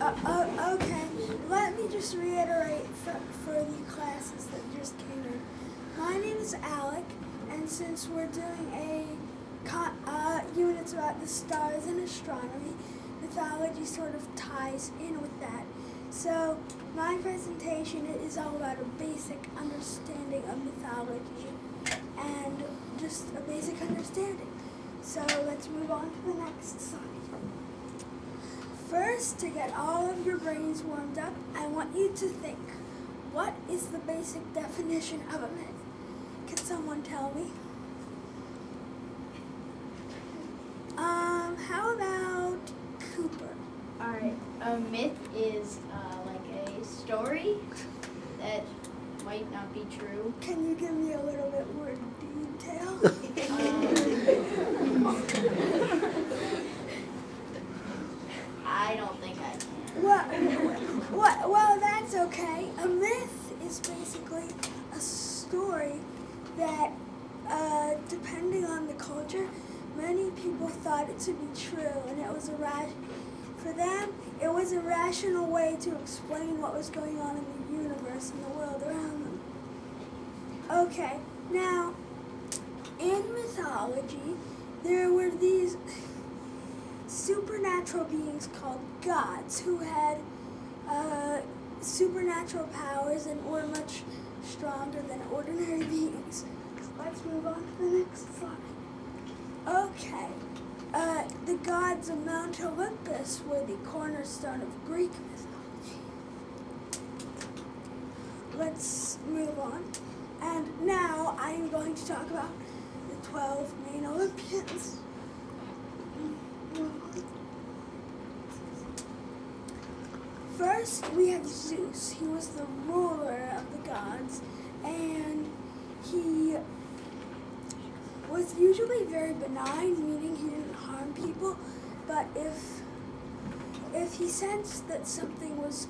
Okay, let me just reiterate for the classes that just came in. My name is Alec, and since we're doing units about the stars and astronomy, mythology sort of ties in with that. So my presentation is all about a basic understanding of mythology and just a basic understanding. So let's move on to the next slide. First, to get all of your brains warmed up, I want you to think, what is the basic definition of a myth? Can someone tell me? How about Cooper? Alright, a myth is like a story that might not be true. Can you give me a little bit more detail? I don't think I can. Well, that's okay. A myth is basically a story that, depending on the culture, many people thought it to be true, and it was for them, it was a rational way to explain what was going on in the universe and the world around them. Okay, now, in mythology, there were these supernatural beings called gods who had supernatural powers and were much stronger than ordinary beings. Let's move on to the next slide. Okay, the gods of Mount Olympus were the cornerstone of Greek mythology. Let's move on. And now I am going to talk about the 12 main Olympians. First, we have Zeus. He was the ruler of the gods, and he was usually very benign, meaning he didn't harm people, but if he sensed that something was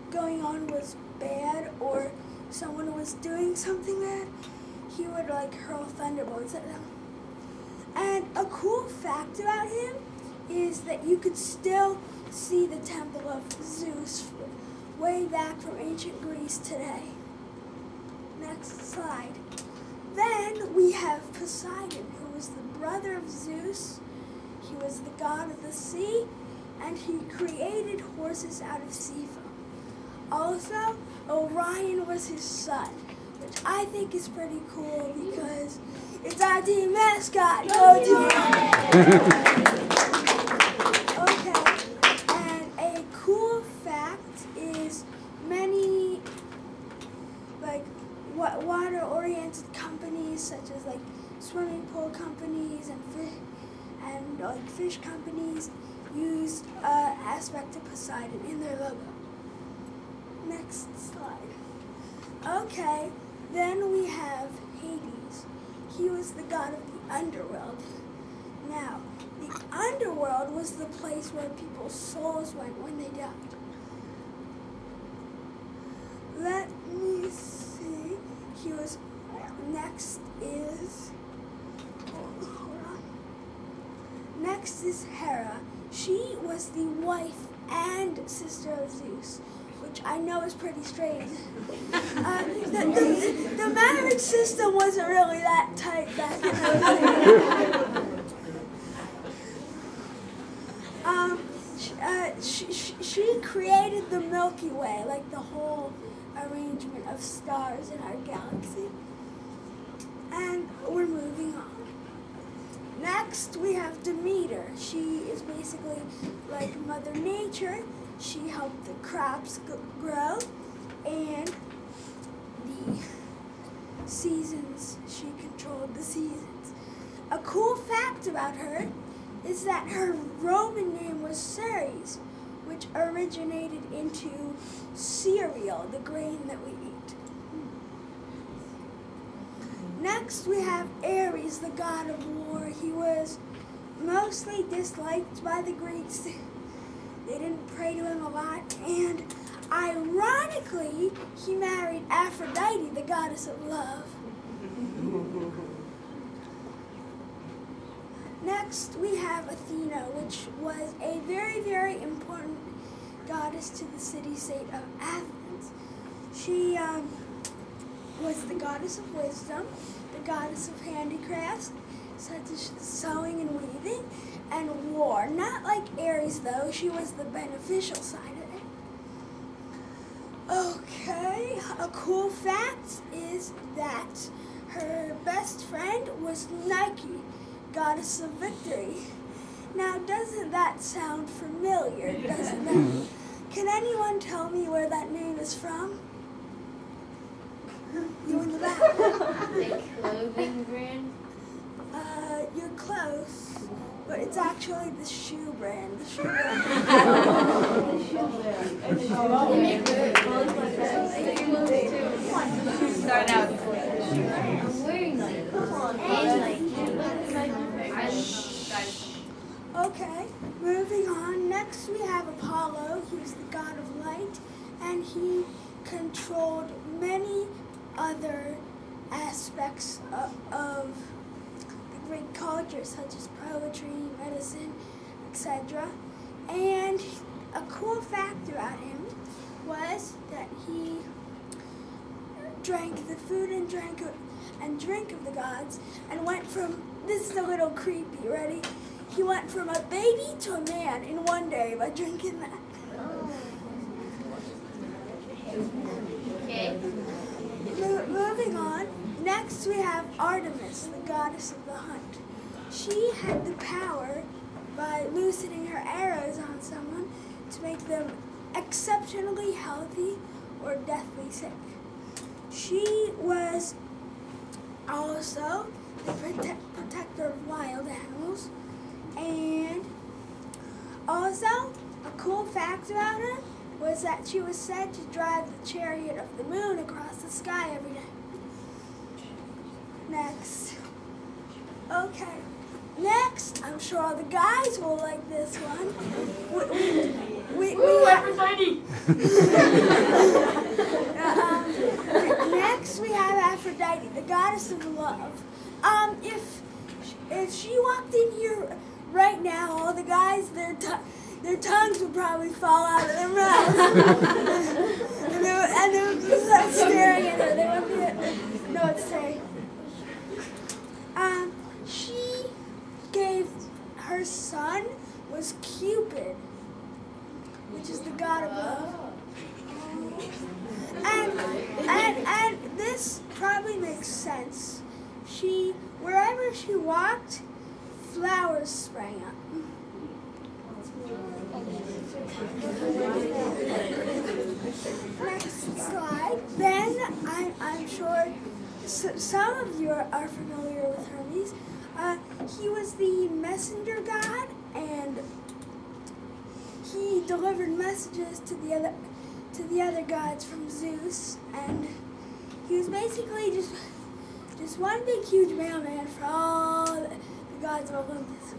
going on was bad, or someone was doing something bad, he would hurl thunderbolts at them. And a cool fact about him is that you could still see the temple of Zeus way back from ancient Greece today. Next slide. Then we have Poseidon, who was the brother of Zeus. He was the god of the sea, and he created horses out of sea foam. Also, Orion was his son, which I think is pretty cool because it's our team mascot. Go team! Okay, and a cool fact is many water-oriented companies, such as swimming pool companies and fish companies, use aspect of Poseidon in their logo. Next slide. Okay, then we have Hades. He was the god of the underworld. Now, the underworld was the place where people's souls went when they died. Let me see. He was, next is Hera. She was the wife and sister of Zeus, which I know is pretty strange. The marriage system wasn't really that tight back in the day. She created the Milky Way, the whole arrangement of stars in our galaxy. And we're moving on. Next, we have Demeter. She is basically like Mother Nature. She helped the crops grow, and the seasons, she controlled the seasons. A cool fact about her is that her Roman name was Ceres, which originated into cereal, the grain that we eat. Next, we have Ares, the god of war. He was mostly disliked by the Greeks. They didn't pray to him a lot, and ironically, he married Aphrodite, the goddess of love. Next, we have Athena, which was a very, very important goddess to the city-state of Athens. She was the goddess of wisdom, the goddess of handicrafts, such as sewing and weaving, and war. Not like Ares, though. She was the beneficial side of it. Okay, a cool fact is that her best friend was Nike, goddess of victory. Now, doesn't that sound familiar? Doesn't that? Can anyone tell me where that name is from? You in the back. The clothing brand? You're close, but it's actually the shoe brand. The shoe brand. Start out. I'm wearing Okay, moving on. Next we have Apollo. He's the god of light, and he controlled many other aspects of the Greek culture, such as poetry, medicine, etc. And a cool fact about him was that he drank the food and drink of the gods, and went from, this is a little creepy, ready? He went from a baby to a man in one day by drinking that. Okay. Moving on, next we have Artemis, the goddess of the hunt. She had the power, by loosening her arrows on someone, to make them exceptionally healthy or deathly sick. She was also the protector of wild animals. And also, a cool fact about her was that she was said to drive the chariot of the moon across the sky every day. Next. Okay. Next, I'm sure all the guys will like this one. Aphrodite! Next, we have Aphrodite, the goddess of love. If she walked in here right now, all the guys, their tongues would probably fall out of their mouths. and they would just like staring at her. They wouldn't know what to say. She gave, her son was Cupid, which is the god of love. And this probably makes sense. Wherever she walked, flowers sprang up. Next slide. Then I'm sure some of you are familiar with Hermes. He was the messenger god, and he delivered messages to the other gods from Zeus, and he was basically just one big huge mailman for all the gods of Olympus.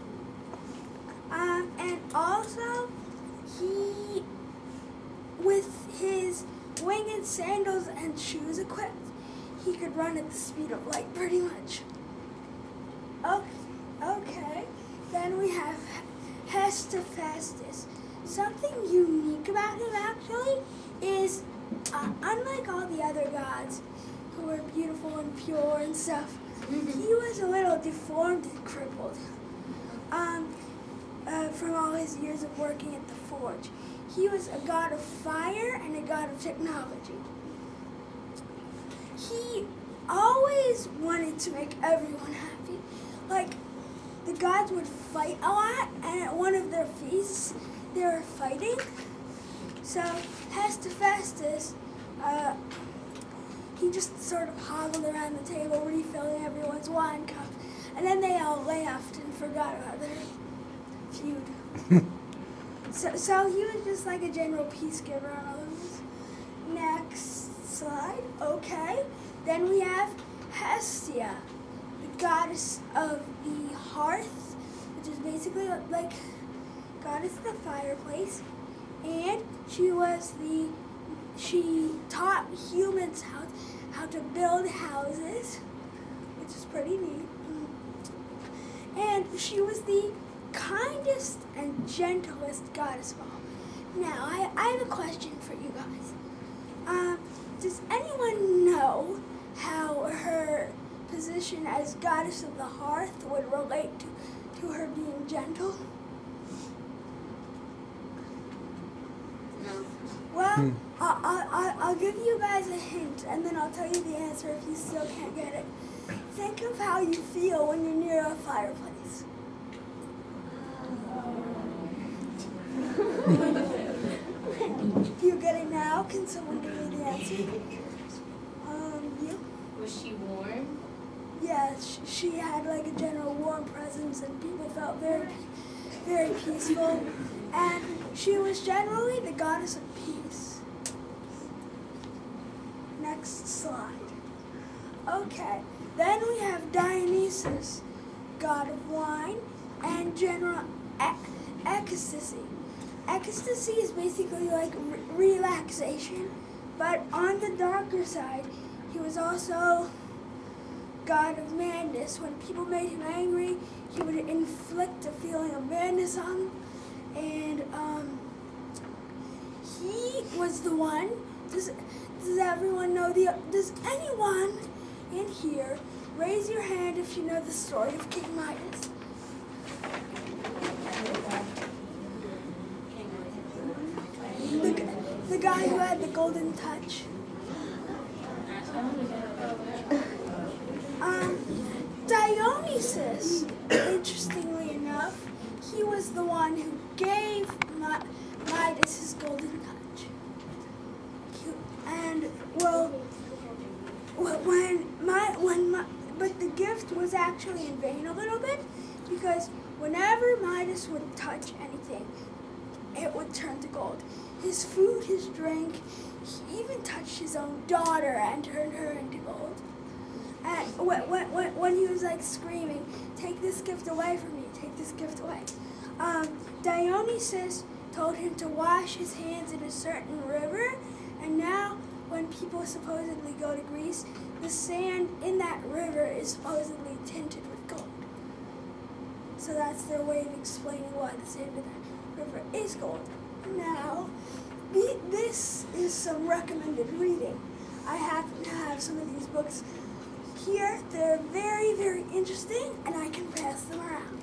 And also, he, with his winged sandals and shoes equipped, he could run at the speed of light, pretty much. Okay. Then we have Hephaestus. Something unique about him, actually, is unlike all the other gods who were beautiful and pure and stuff, he was a little deformed and crippled from all his years of working at the forge. He was a god of fire and a god of technology. He always wanted to make everyone happy. Like, the gods would fight a lot, and at one of their feasts, they were fighting. So Hephaestus, he just sort of hobbled around the table, refilling everyone's wine cup, and then they all laughed and forgot about their feud. So he was just like a general peace giver on all of this. Next slide. Okay. Then we have Hestia, the goddess of the hearth, which is basically like goddess of the fireplace, and she taught humans how to build houses, which is pretty neat. And she was the kindest and gentlest goddess of all. Now, I have a question for you guys. Does anyone know how her position as goddess of the hearth would relate to her being gentle? No. Well, I'll give you guys a hint, and then I'll tell you the answer if you still can't get it. Think of how you feel when you're near a fireplace. Do you get it now? Can someone give me the answer? You? Was she warm? Yeah, she had like a general warm presence, and people felt very, very peaceful. And she was generally the goddess of peace. Next slide. Okay, then we have Dionysus, god of wine, and general ecstasy. Ecstasy is basically like relaxation, but on the darker side, he was also god of madness. When people made him angry, he would inflict a feeling of madness on them. And he was the one. Does everyone know does anyone in here raise your hand if you know the story of King Midas? The guy who had the golden touch. Dionysus, interestingly enough, he was the one who gave Midas his golden touch. And but the gift was actually in vain a little bit, because whenever Midas would touch anything, it would turn to gold. His food, his drink, he even touched his own daughter and turned her into gold. And when he was like screaming, "Take this gift away from me, take this gift away," Dionysus told him to wash his hands in a certain river, and now when people supposedly go to Greece, the sand in that river is supposedly tinted with gold. So that's their way of explaining why the sand in that river is gold. Now, this is some recommended reading. I happen to have some of these books here. They're very, very interesting, and I can pass them around.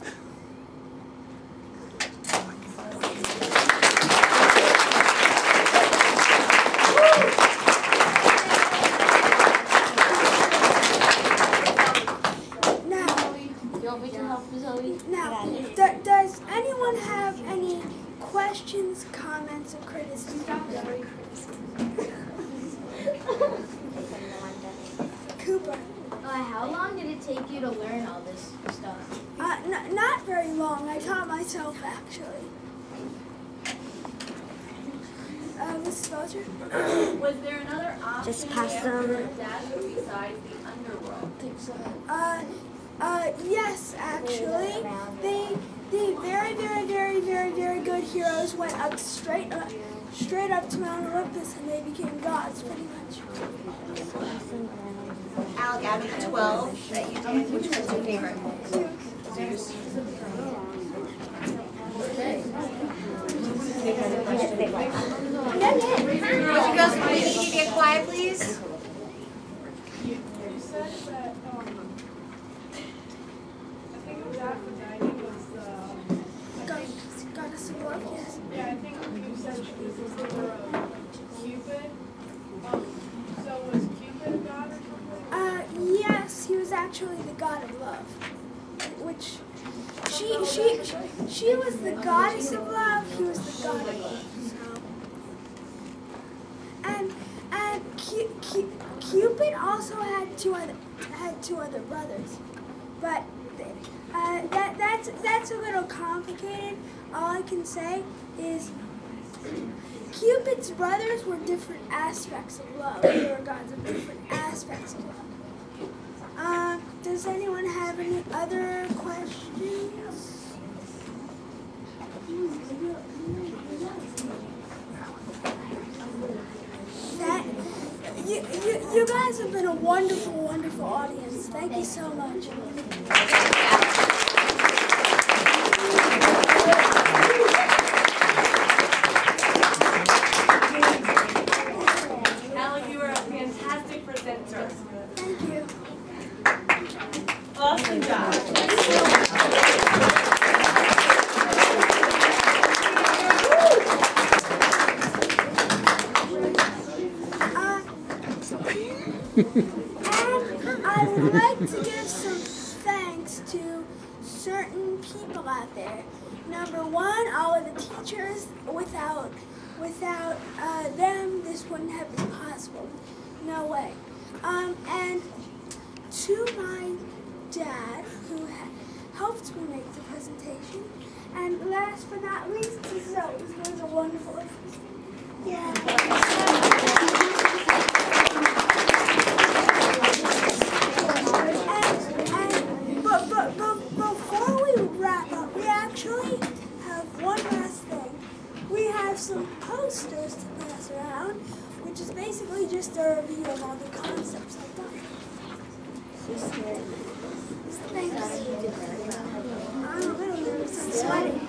Now, does anyone have any questions, comments, or criticisms? Cooper. How long did it take you to learn all this stuff? Not very long. I taught myself, actually. Mrs. Belcher? Was there another option Just pass them. besides the underworld? I think so. Yes, actually. The very, very, very, very, very good heroes went up straight up to Mount Olympus, and they became gods, pretty much. Alec, out of the 12 that you did, which was your favorite? Zeus. Would you guys need to get quiet, please? You said that, I think Aphrodite was Goddess of love, yes. yeah, I think you said she was the sister of Cupid. So was Cupid a god or something? Yes, he was actually the god of love, which she was the goddess of love. He was the god of love. So, and Cupid also had two other brothers, but that's a little complicated. All I can say is Cupid's brothers were different aspects of love. They were gods of different aspects of love. Does anyone have any other questions? You guys have been a wonderful, wonderful audience. Thank you so much. And I would like to give some thanks to certain people out there. Number one, all of the teachers. Without them, this wouldn't have been possible. No way. And to my dad, who helped me make the presentation. And last but not least, to Zoe, who was a wonderful assistant. But before we wrap up, we actually have one last thing. We have some posters to pass around, which is basically just a review of all the concepts I've done. Thanks. I'm a little nervous and sweaty.